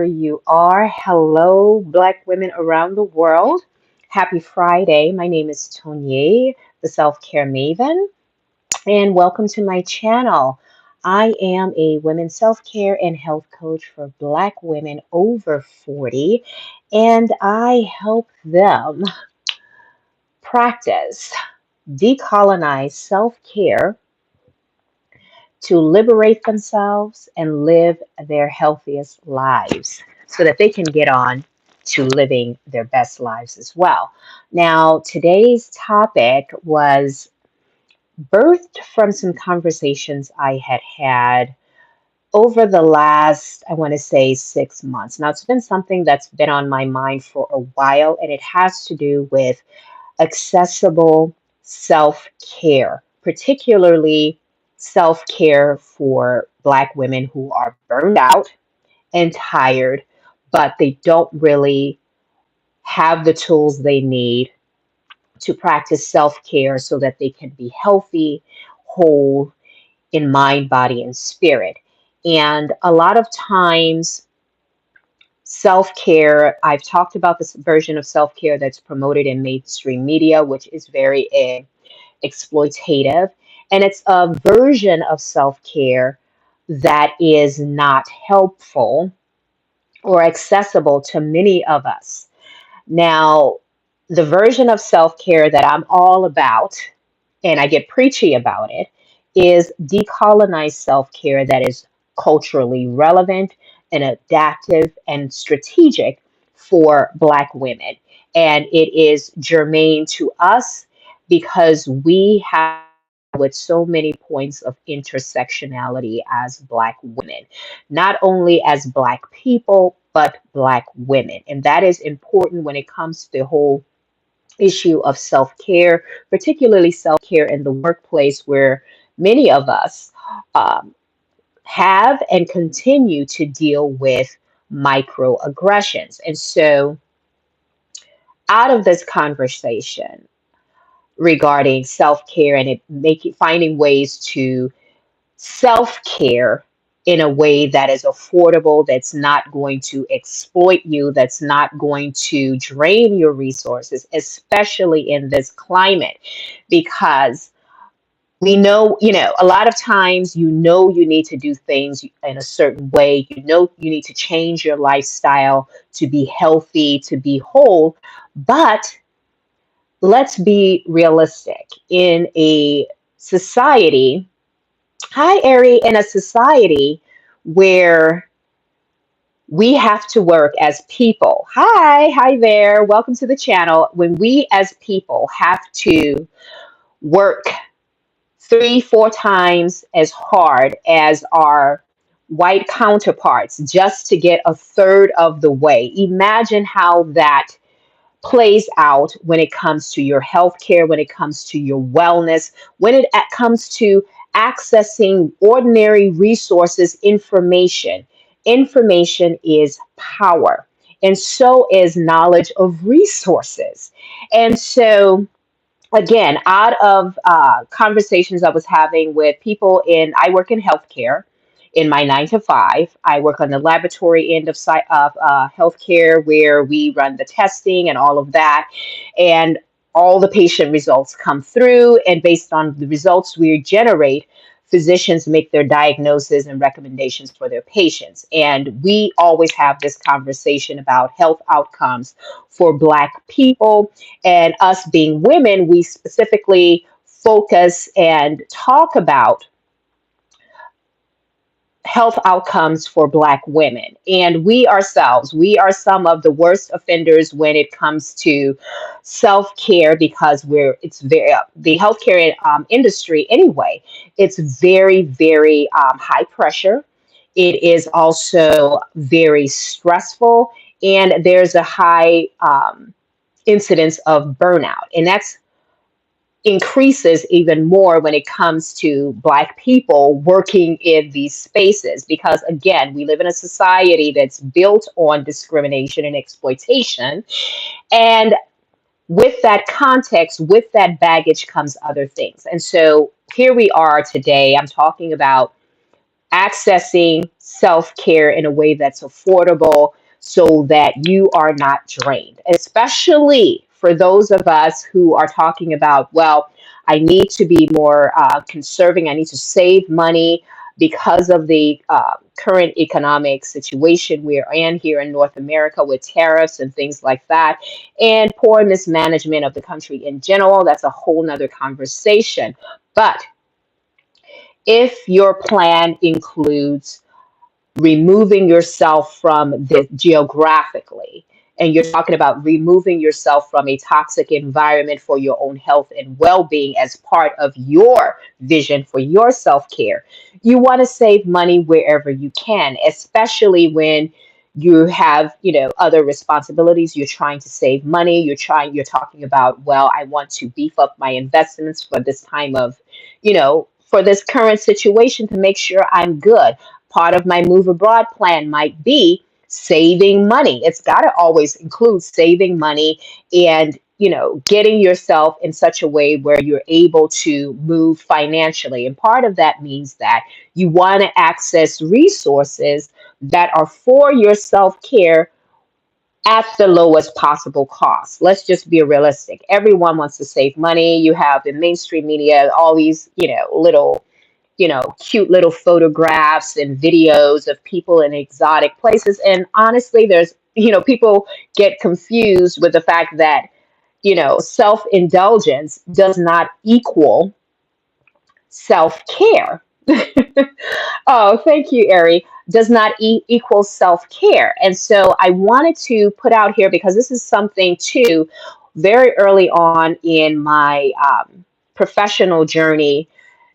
You are. Hello, Black women around the world. Happy Friday. My name is Tony, the Self Care Maven, and welcome to my channel. I am a women's self care and health coach for Black women over 40, and I help them practice, decolonize self care to liberate themselves and live their healthiest lives so that they can get on to living their best lives as well. Now, today's topic was birthed from some conversations I had over the last, I want to say, 6 months. Now, it's been something that's been on my mind for a while, and it has to do with accessible self care, particularly self care for Black women who are burned out and tired, but they don't really have the tools they need to practice self care so that they can be healthy, whole in mind, body, and spirit. And a lot of times, self care, I've talked about this version of self care that's promoted in mainstream media, which is very exploitative. And it's a version of self care that is not helpful or accessible to many of us. Now, the version of self care that I'm all about, and I get preachy about it, is decolonized self care that is culturally relevant and adaptive and strategic for Black women. And it is germane to us because we have with so many points of intersectionality as Black women, not only as Black people, but Black women. And that is important when it comes to the whole issue of self care, particularly self care in the workplace, where many of us um, have and continue to deal with microaggressions. And so, out of this conversation regarding self care and it making finding ways to self care in a way that is affordable, that's not going to exploit you, that's not going to drain your resources, especially in this climate, because we know, a lot of times you need to do things in a certain way. You need to change your lifestyle to be healthy, to be whole. But let's be realistic. In a society, hi, Ari, in a society where we have to work as people. Hi there. Welcome to the channel. When we as people have to work three, four times as hard as our white counterparts just to get a third of the way, imagine how that plays out when it comes to your health care, when it comes to your wellness, when it comes to accessing ordinary resources, information. Information is power, and so is knowledge of resources. And so, again, out of conversations I was having with people I work in healthcare in my 9 to 5. I work on the laboratory end of healthcare where we run the testing and all of that. And all the patient results come through. And based on the results we generate, physicians make their diagnosis and recommendations for their patients. And we always have this conversation about health outcomes for Black people, and us being women, we specifically focus and talk about health outcomes for Black women. And we are some of the worst offenders when it comes to self care because it's very, the healthcare industry anyway, it's very, very high pressure. It is also very stressful, and there's a high incidence of burnout. And that's increases even more when it comes to Black people working in these spaces because, again, we live in a society that's built on discrimination and exploitation. And with that context, with that baggage comes other things. And so here we are today. I'm talking about accessing self care in a way that's affordable so that you are not drained, especially for those of us who are talking about, well, I need to be more conserving, I need to save money because of the current economic situation we're in here in North America with tariffs and things like that, and poor mismanagement of the country in general. That's a whole nother conversation. But if your plan includes removing yourself from the geographically, and you're talking about removing yourself from a toxic environment for your own health and well-being as part of your vision for your self-care, you want to save money wherever you can, especially when you have, other responsibilities. You're trying to save money, you're talking about, well, I want to beef up my investments for this time of, for this current situation to make sure I'm good. Part of my move abroad plan might be saving money. It's got to always include saving money and, getting yourself in such a way where you're able to move financially. And part of that means that you want to access resources that are for your self care at the lowest possible cost. Let's just be realistic. Everyone wants to save money. You have in mainstream media all these, little, cute little photographs and videos of people in exotic places. And honestly, there's, people get confused with the fact that, self indulgence does not equal self care. Oh, thank you, Ari. Does not equal self care. And so I wanted to put out here because this is something too, very early on in my professional journey,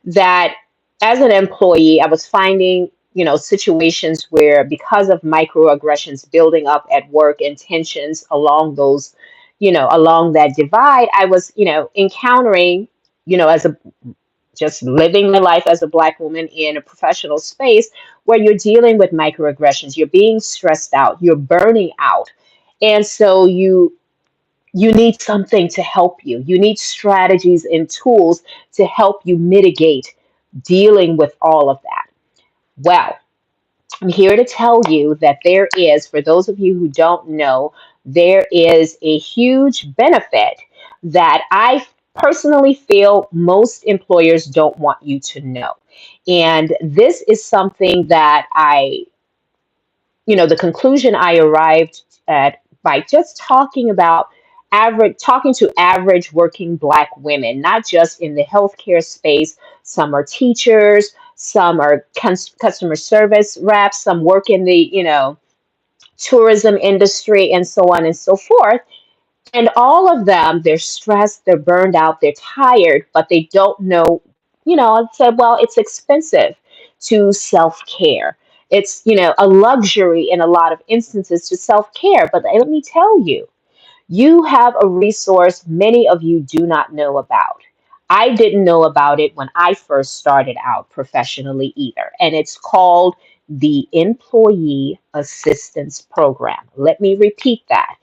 that as an employee, I was finding, situations where because of microaggressions building up at work and tensions along those, along that divide, I was, encountering, as a just living my life as a Black woman in a professional space where you're dealing with microaggressions, you're being stressed out, you're burning out. And so you need something to help you. You need strategies and tools to help you mitigate dealing with all of that. Well, I'm here to tell you that there is, for those of you who don't know, there is a huge benefit that I personally feel most employers don't want you to know. And this is something that the conclusion I arrived at by just talking to average working Black women, not just in the healthcare space. Some are teachers, some are customer service reps, some work in the, tourism industry, and so on and so forth. And all of them, they're stressed, they're burned out, they're tired, but they don't know, I said, well, it's expensive to self care. It's, a luxury in a lot of instances to self care. But let me tell you, you have a resource many of you do not know about. I didn't know about it when I first started out professionally either. And it's called the Employee Assistance Program. Let me repeat that.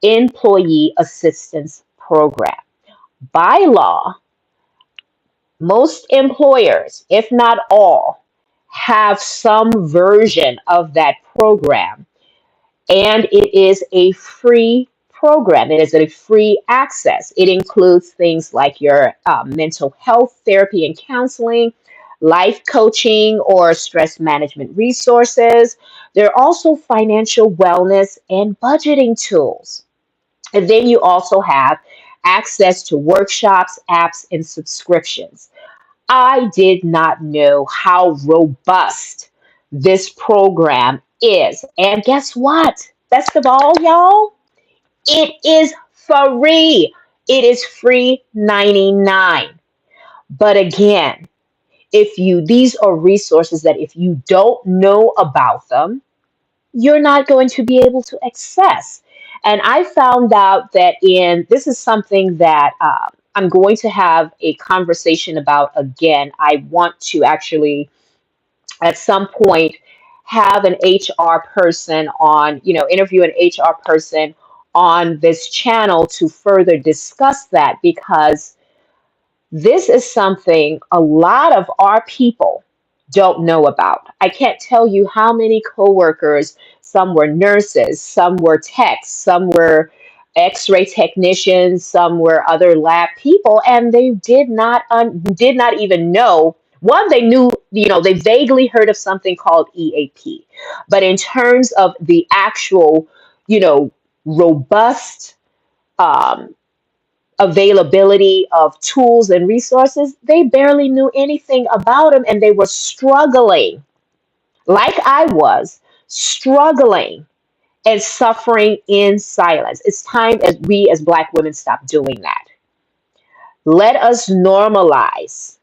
Employee Assistance Program. By law, most employers, if not all, have some version of that program, and it is a free program. It is a free access. It includes things like your mental health therapy and counseling, life coaching, or stress management resources. There are also financial wellness and budgeting tools. And then you also have access to workshops, apps, and subscriptions. I did not know how robust this program is. And guess what? Best of all, y'all, it is free. It is free 99. But again, these are resources that if you don't know about them, you're not going to be able to access. And I found out that this is something that I'm going to have a conversation about again. I want to actually, at some point, have an HR person on, interview an HR person on this channel to further discuss that, because this is something a lot of our people don't know about. I can't tell you how many coworkers, some were nurses, some were techs, some were x-ray technicians, some were other lab people, and they did not even know. One, they knew, they vaguely heard of something called EAP, but in terms of the actual, you know, robust um, availability of tools and resources, they barely knew anything about them, and they were struggling, like I was, struggling and suffering in silence. It's time as we as Black women stop doing that. Let us normalize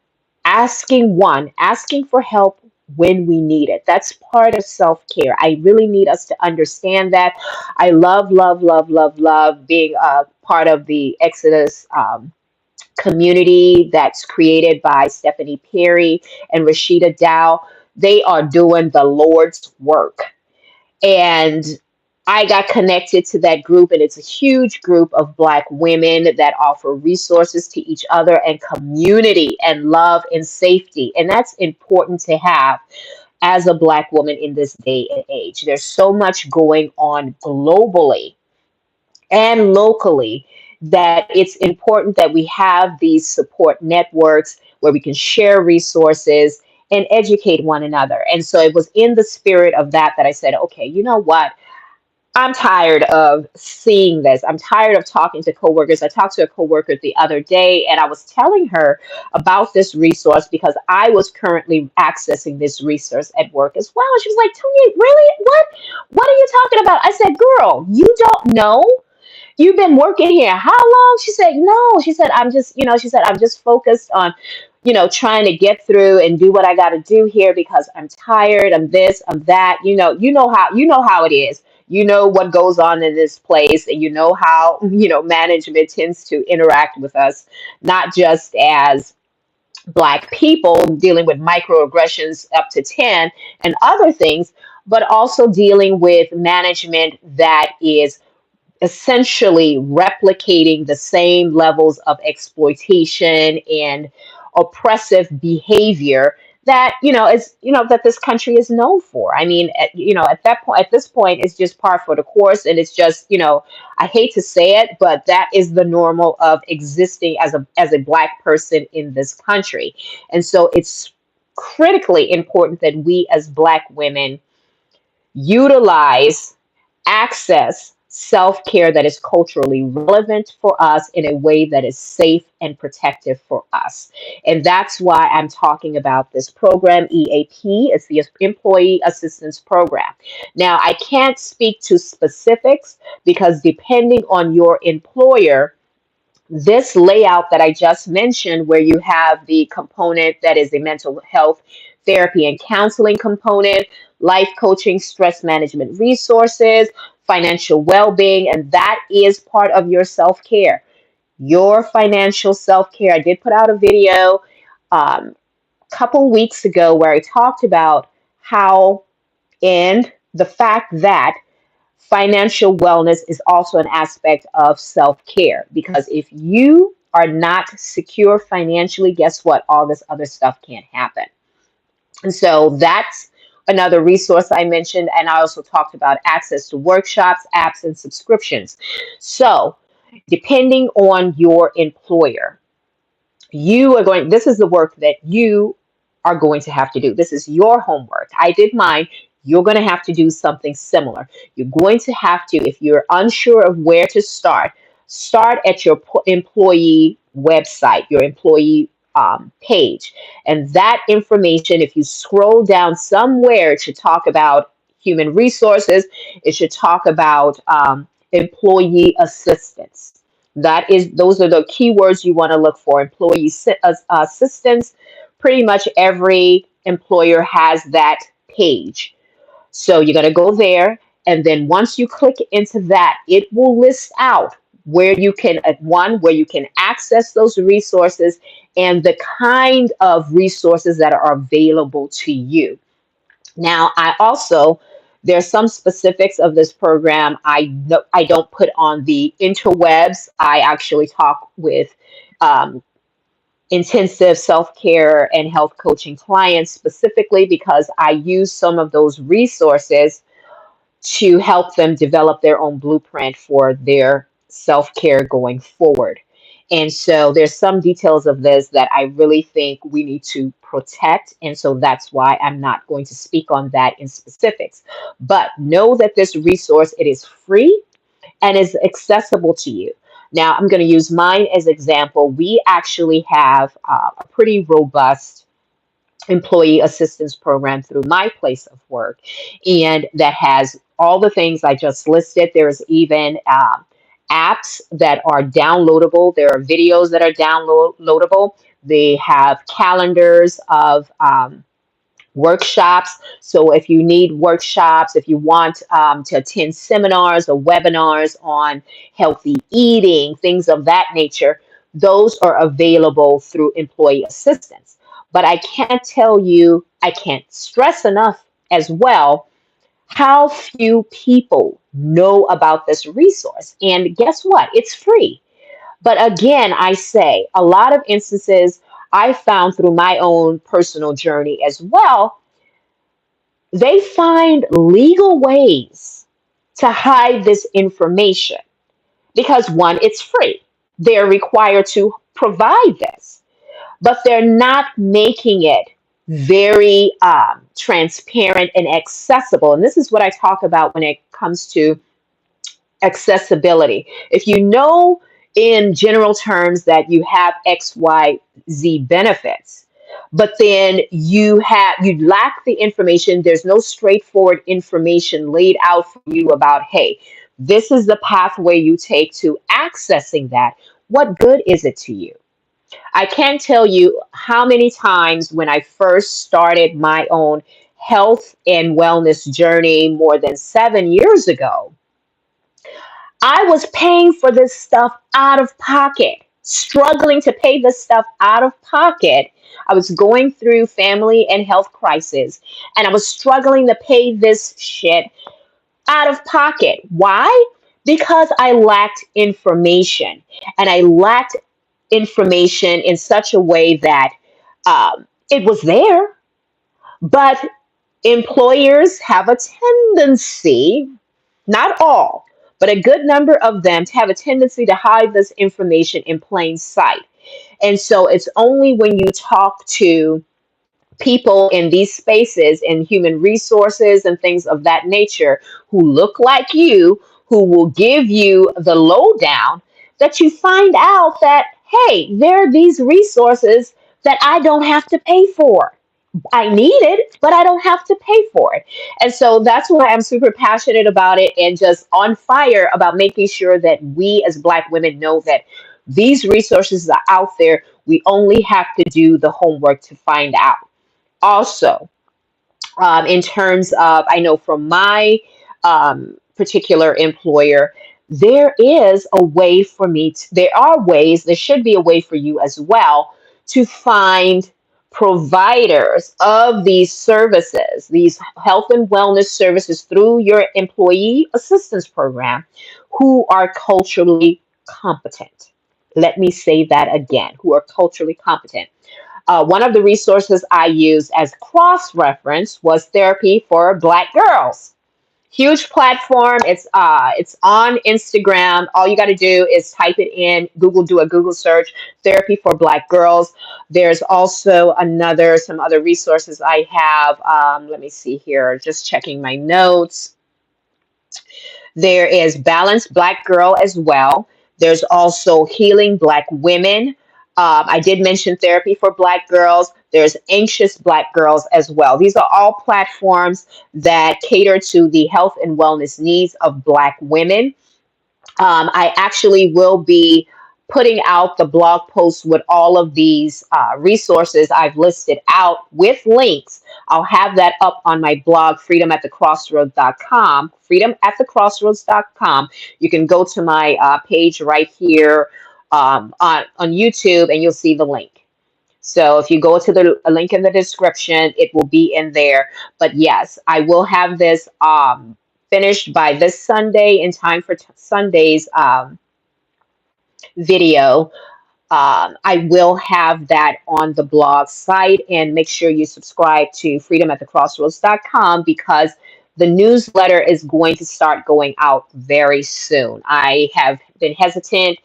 asking for help when we need it. That's part of self care. I really need us to understand that. I love, love, love, love, love being a part of the Exodus community that's created by Stephanie Perry and Rashida Dow. They are doing the Lord's work. And I got connected to that group, and it's a huge group of Black women that offer resources to each other and community and love and safety. And that's important to have as a Black woman in this day and age. There's so much going on globally and locally that it's important that we have these support networks where we can share resources and educate one another. And so it was in the spirit of that I said, okay, you know what? I'm tired of seeing this. I'm tired of talking to coworkers. I talked to a coworker the other day, and I was telling her about this resource because I was currently accessing this resource at work as well. And she was like, Tony, really? What? What are you talking about? I said, girl, you don't know? You've been working here how long? She said, no. She said, I'm just focused on, trying to get through and do what I got to do here because I'm tired. I'm this, I'm that. You know how it is. You know what goes on in this place, and you know how, management tends to interact with us, not just as Black people dealing with microaggressions up to 10 and other things, but also dealing with management that is essentially replicating the same levels of exploitation and oppressive behavior that is that this country is known for. I mean, at this point, it's just par for the course, and it's just I hate to say it, but that is the normal of existing as a Black person in this country. And so it's critically important that we as Black women utilize, access self care that is culturally relevant for us in a way that is safe and protective for us. And that's why I'm talking about this program, EAP. It's the Employee Assistance Program. Now, I can't speak to specifics because depending on your employer, this layout that I just mentioned, where you have the component that is a mental health therapy and counseling component, life coaching, stress management resources, financial well being, and that is part of your self care, your financial self care. I did put out a video a couple weeks ago where I talked about how, and the fact that financial wellness is also an aspect of self care. Because if you are not secure financially, guess what? All this other stuff can't happen. And so that's another resource I mentioned. And I also talked about access to workshops, apps, and subscriptions. So, depending on your employer, this is the work that you are going to have to do. This is your homework. I did mine. You're going to have to do something similar. You're going to have to, if you're unsure of where to start at your employee website, your employee page. And that information, if you scroll down somewhere, it should talk about human resources, it should talk about employee assistance. Those are the keywords you want to look for. Employee assistance. Pretty much every employer has that page. So you're going to go there, and then once you click into that, it will list out where you can access those resources and the kind of resources that are available to you. Now, there's some specifics of this program I don't put on the interwebs. I actually talk with um, intensive self-care and health coaching clients specifically because I use some of those resources to help them develop their own blueprint for their self-care going forward. And so there's some details of this that I really think we need to protect. And so that's why I'm not going to speak on that in specifics. But know that this resource, it is free and is accessible to you. Now, I'm going to use mine as example. We actually have a pretty robust employee assistance program through my place of work, and that has all the things I just listed. There's even apps that are downloadable. There are videos that are downloadable. They have calendars of workshops. So if you need workshops, if you want to attend seminars or webinars on healthy eating, things of that nature, those are available through employee assistance. But I can't tell you, I can't stress enough as well how few people know about this resource. And guess what? It's free. But again, I say a lot of instances I found through my own personal journey as well, they find legal ways to hide this information because one, it's free. They're required to provide this, but they're not making it very transparent and accessible. And this is what I talk about when it comes to accessibility. If you know in general terms that you have XYZ benefits, but then you lack the information, there's no straightforward information laid out for you about, hey, this is the pathway you take to accessing that. What good is it to you? I can't tell you how many times when I first started my own health and wellness journey more than 7 years ago, I was paying for this stuff out of pocket, struggling to pay this stuff out of pocket. I was going through family and health crisis, and I was struggling to pay this shit out of pocket. Why? Because I lacked information, and I lacked information in such a way that it was there, but employers have a tendency, not all, but a good number of them, to have a tendency to hide this information in plain sight. And so it's only when you talk to people in these spaces in human resources and things of that nature who look like you, who will give you the lowdown, that you find out that, hey, there are these resources that I don't have to pay for. I need it, but I don't have to pay for it. And so that's why I'm super passionate about it and just on fire about making sure that we as Black women know that these resources are out there. We only have to do the homework to find out. Also, in terms of, I know from my particular employer, there is a way for me to, there are ways, there should be a way for you as well to find providers of these services, these health and wellness services through your employee assistance program who are culturally competent. Let me say that again, who are culturally competent. One of the resources I used as cross reference was Therapy for Black Girls. Huge platform. It's on Instagram. All you got to do is type it in Google, do a Google search, Therapy for Black Girls. There's also some other resources I have. Let me see here, just checking my notes. There is Balanced Black Girl as well. There's also Healing Black Women. I did mention Therapy for Black Girls. There's Anxious Black Girls as well. These are all platforms that cater to the health and wellness needs of Black women. I actually will be putting out the blog post with all of these resources I've listed out with links. I'll have that up on my blog, freedomatthecrossroads.com. Freedomatthecrossroads.com. You can go to my page right here on YouTube and you'll see the link. So if you go to the link in the description, it will be in there. But yes, I will have this finished by this Sunday in time for Sunday's video. I will have that on the blog site, and make sure you subscribe to freedomatthecrossroads.com because the newsletter is going to start going out very soon. I have been hesitant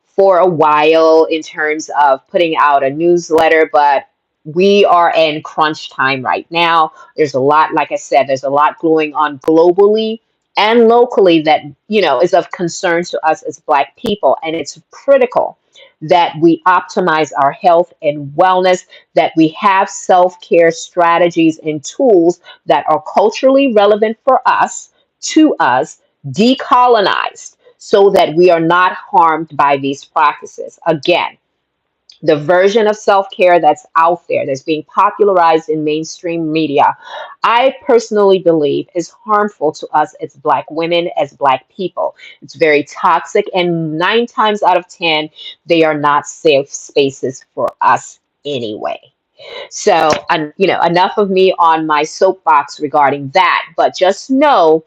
for a while in terms of putting out a newsletter, but we are in crunch time right now. There's a lot, like I said, there's a lot going on globally and locally that, is of concern to us as Black people. And it's critical that we optimize our health and wellness, that we have self care strategies and tools that are culturally relevant for us, to us, decolonized, so that we are not harmed by these practices. Again, the version of self care that's out there, that's being popularized in mainstream media, I personally believe is harmful to us as Black women, as Black people. It's very toxic, and 9 times out of 10, they are not safe spaces for us anyway. So, enough of me on my soapbox regarding that, but just know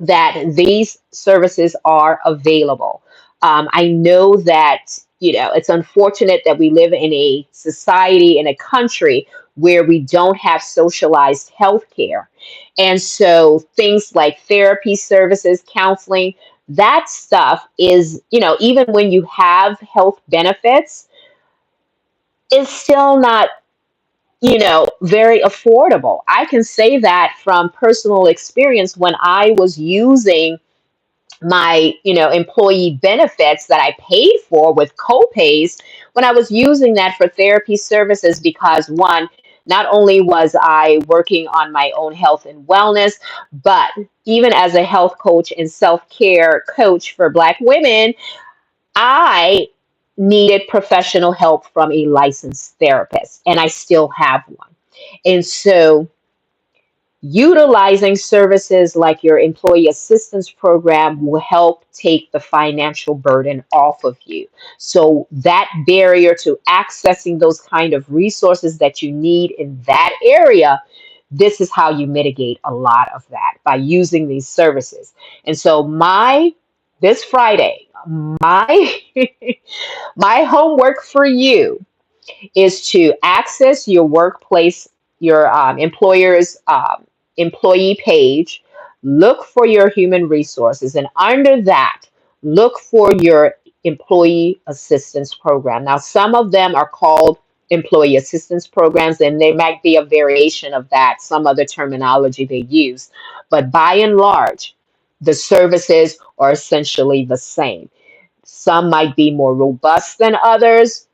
that these services are available. I know that, it's unfortunate that we live in a society, in a country where we don't have socialized health care. And so things like therapy services, counseling, that stuff is, even when you have health benefits, is still not, very affordable. I can say that from personal experience when I was using my employee benefits that I paid for with co-pays, when I was using that for therapy services, because one, not only was I working on my own health and wellness, but even as a health coach and self-care coach for Black women, I needed professional help from a licensed therapist, and I still have one. And so utilizing services like your employee assistance program will help take the financial burden off of you. So that barrier to accessing those kind of resources that you need in that area, this is how you mitigate a lot of that, by using these services. And so this Friday, my my homework for you is to access your workplace, your employer's employee page, look for your human resources, and under that, look for your employee assistance program. Now, some of them are called employee assistance programs, and there might be a variation of that, some other terminology they use. But by and large, the services are essentially the same. Some might be more robust than others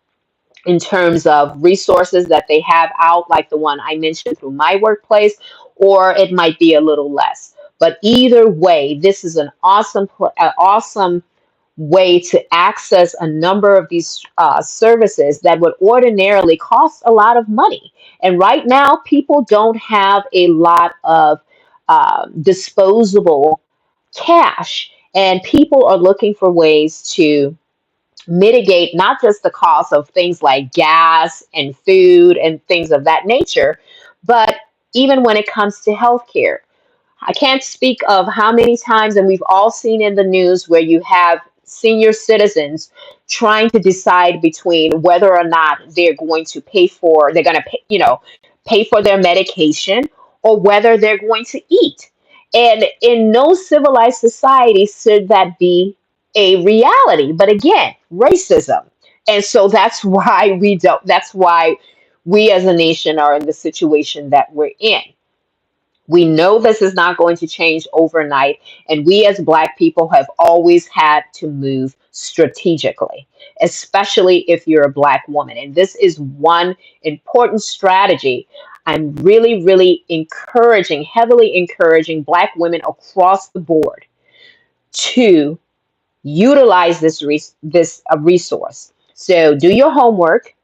in terms of resources that they have out, like the one I mentioned through my workplace, or it might be a little less. But either way, this is an awesome way to access a number of these services that would ordinarily cost a lot of money. And right now, people don't have a lot of disposable cash, and people are looking for ways to mitigate not just the cost of things like gas and food and things of that nature, but even when it comes to healthcare. I can't speak of how many times, and we've all seen in the news, where you have senior citizens trying to decide between whether or not they're going to pay for their medication, or whether they're going to eat. And in no civilized society should that be a reality. But again, racism. And so that's why we as a nation are in the situation that we're in. We know this is not going to change overnight, and we as Black people have always had to move strategically, especially if you're a Black woman. And this is one important strategy I'm really, really heavily encouraging Black women across the board to utilize this resource. So do your homework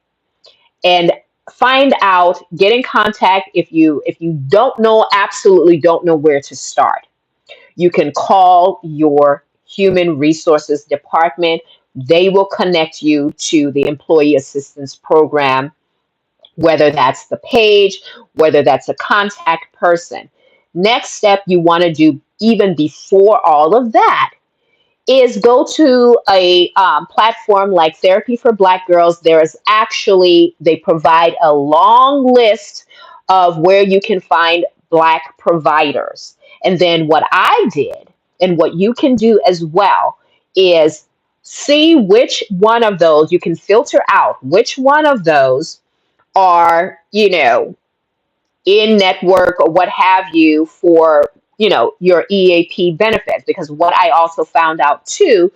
and find out, get in contact. If you don't know, absolutely don't know where to start, you can call your human resources department. They will connect you to the employee assistance program, whether that's the page, whether that's a contact person. Next step you want to do, even before all of that, is go to a platform like Therapy for Black Girls. There is actually, they provide a long list of where you can find Black providers. And then what I did, and what you can do as well, is see which one of those you can filter out, which one of those are, in network or what have you for, your EAP benefits. Because what I also found out too,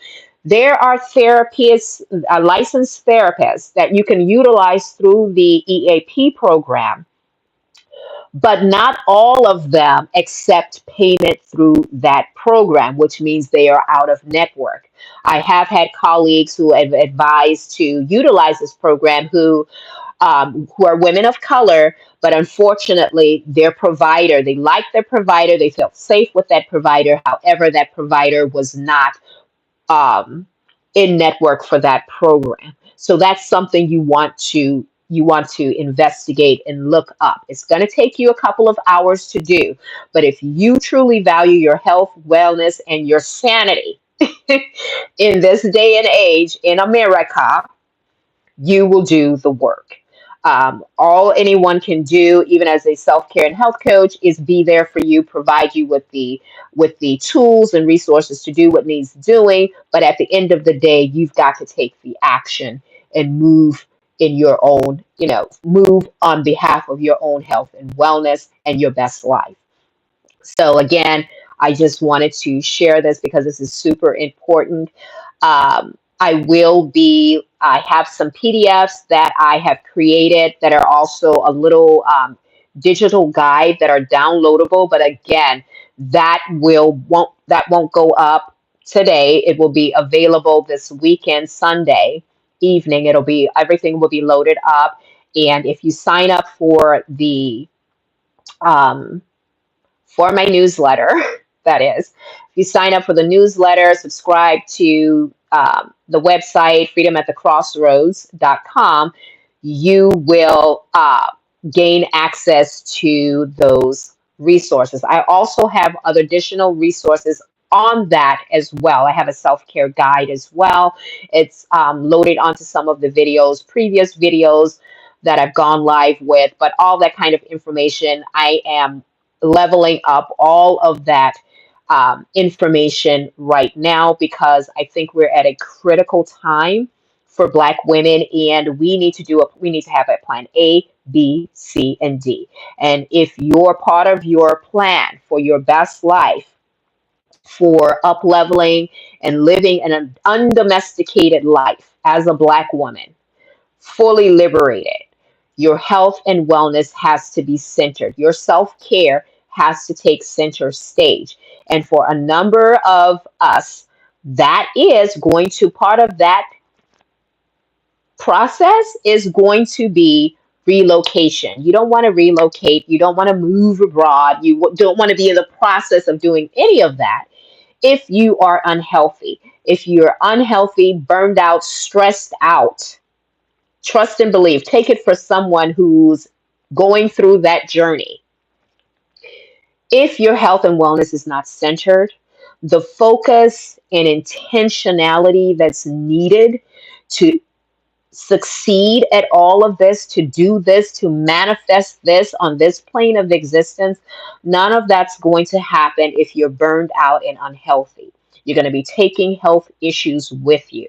there are therapists, licensed therapists that you can utilize through the EAP program, but not all of them accept payment through that program, which means they are out of network. I have had colleagues who have advised to utilize this program who are women of color, but unfortunately, their provider, they liked their provider, they felt safe with that provider. However, that provider was not um, in network for that program. So that's something you want to investigate and look up. It's going to take you a couple of hours to do, but if you truly value your health, wellness, and your sanity in this day and age in America, you will do the work. All anyone can do, even as a self-care and health coach, is be there for you, provide you with the tools and resources to do what needs doing. But at the end of the day, you've got to take the action and move in your own, move on behalf of your own health and wellness and your best life. So again, I just wanted to share this because this is super important. I have some PDFs that I have created that are also a little digital guide that are downloadable. But again, that won't go up today. It will be available this weekend, Sunday evening. Everything will be loaded up. And if you sign up um, for my newsletter, that is. If you sign up for the newsletter, subscribe to the website freedomatthecrossroads.com, you will gain access to those resources. I also have other additional resources on that as well. I have a self-care guide as well. It's loaded onto some of the previous videos that I've gone live with, but all that kind of information, I am leveling up all of that information right now because I think we're at a critical time for Black women, and we need to have a plan A, B, C, and D. And if you're part of your plan for your best life, for up leveling and living an undomesticated life as a Black woman, fully liberated, your health and wellness has to be centered. Your self care has to take center stage. And for a number of us, that is going to, part of that process is going to be relocation. You don't want to relocate. You don't want to move abroad. You don't want to be in the process of doing any of that if you are unhealthy. If you're unhealthy, burned out, stressed out, trust and believe. Take it for someone who's going through that journey. If your health and wellness is not centered, the focus and intentionality that's needed to succeed at all of this, to do this, to manifest this on this plane of existence, none of that's going to happen if you're burned out and unhealthy. You're going to be taking health issues with you.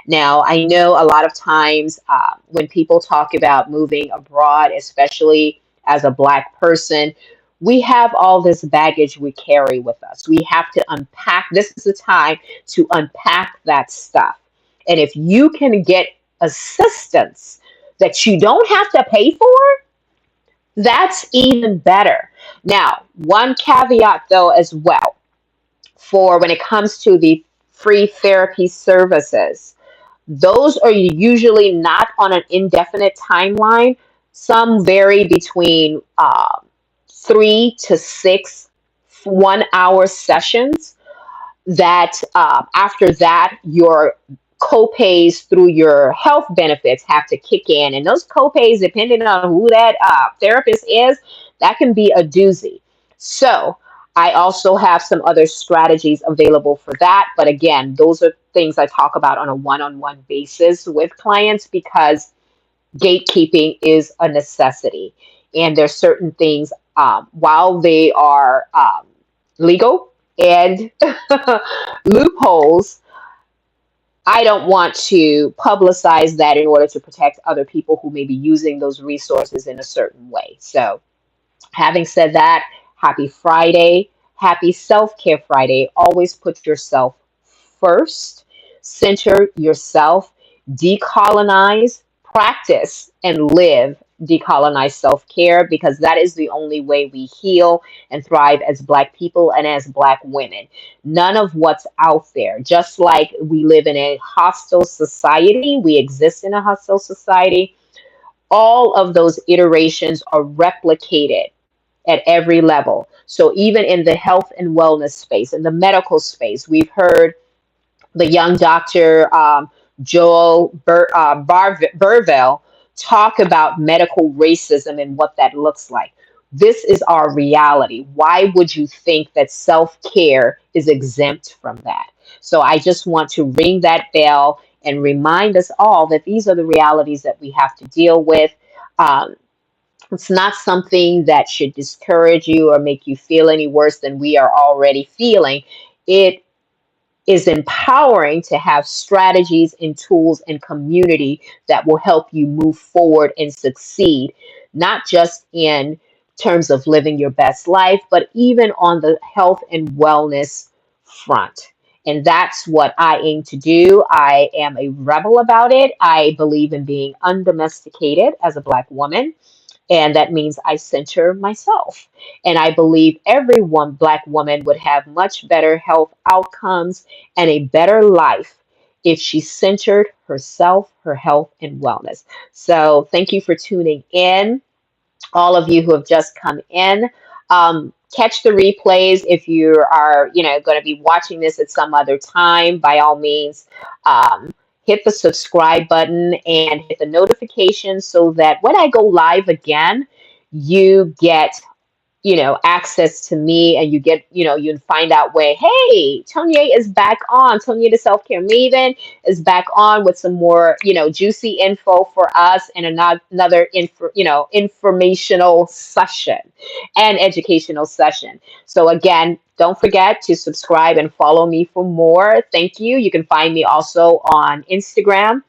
Now, I know a lot of times when people talk about moving abroad, especially as a Black person, we have all this baggage we carry with us. We have to unpack. This is the time to unpack that stuff. And if you can get assistance that you don't have to pay for, that's even better. Now, one caveat though, as well, for when it comes to the free therapy services, those are usually not on an indefinite timeline. Some vary between 3 to 6 1 hour sessions that after that, your copays through your health benefits have to kick in. And those copays, depending on who that therapist is, that can be a doozy. So I also have some other strategies available for that. But again, those are things I talk about on a one on one basis with clients because gatekeeping is a necessity. And there's certain things, while they are legal and loopholes, I don't want to publicize that in order to protect other people who may be using those resources in a certain way. So, having said that, happy Friday. Happy Self Care Friday. Always put yourself first, center yourself, decolonize, practice, and live decolonize self care because that is the only way we heal and thrive as Black people and as Black women. None of what's out there, just like we live in a hostile society, we exist in a hostile society, all of those iterations are replicated at every level. So even in the health and wellness space, in the medical space, we've heard the young doctor Burville talk about medical racism and what that looks like. This is our reality. Why would you think that self care is exempt from that? So I just want to ring that bell and remind us all that these are the realities that we have to deal with. Um, it's not something that should discourage you or make you feel any worse than we are already feeling. It is empowering to have strategies and tools and community that will help you move forward and succeed, not just in terms of living your best life, but even on the health and wellness front. And that's what I aim to do. I am a rebel about it. I believe in being undomesticated as a Black woman. And that means I center myself. And I believe every one Black woman would have much better health outcomes and a better life if she centered herself, her health, and wellness. So thank you for tuning in, all of you who have just come in. Catch the replays if you are, going to be watching this at some other time. By all means, hit the subscribe button and hit the notification so that when I go live again, you get access to me and you get, you find out where, hey, Tonya is back on. Tonya the Self-Care Maven is back on with some more, juicy info for us and another informational session and educational session. So again, don't forget to subscribe and follow me for more. Thank you. You can find me also on Instagram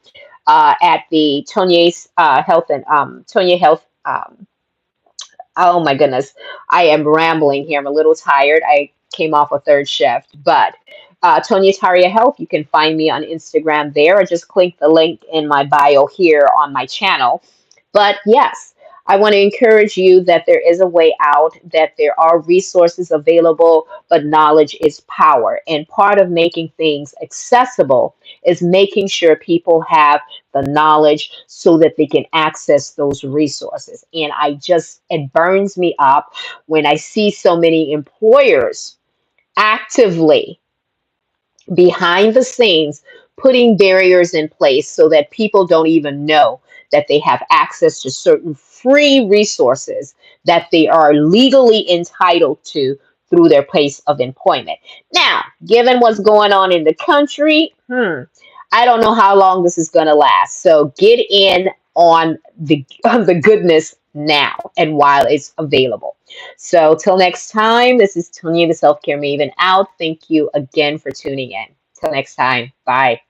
at the Tonya's Health and Tonya Health. Oh my goodness, I am rambling here. I'm a little tired. I came off a third shift, but Tonya Taria Health, you can find me on Instagram there, or just click the link in my bio here on my channel. But yes, I want to encourage you that there is a way out, that there are resources available, but knowledge is power. And part of making things accessible is making sure people have the knowledge so that they can access those resources. And it burns me up when I see so many employers actively behind the scenes putting barriers in place so that people don't even know that they have access to certain free resources that they are legally entitled to through their place of employment. Now, given what's going on in the country, I don't know how long this is going to last. So get in on the goodness now and while it's available. So till next time, this is Tonya the Self Care Maven out. Thank you again for tuning in. Till next time, bye.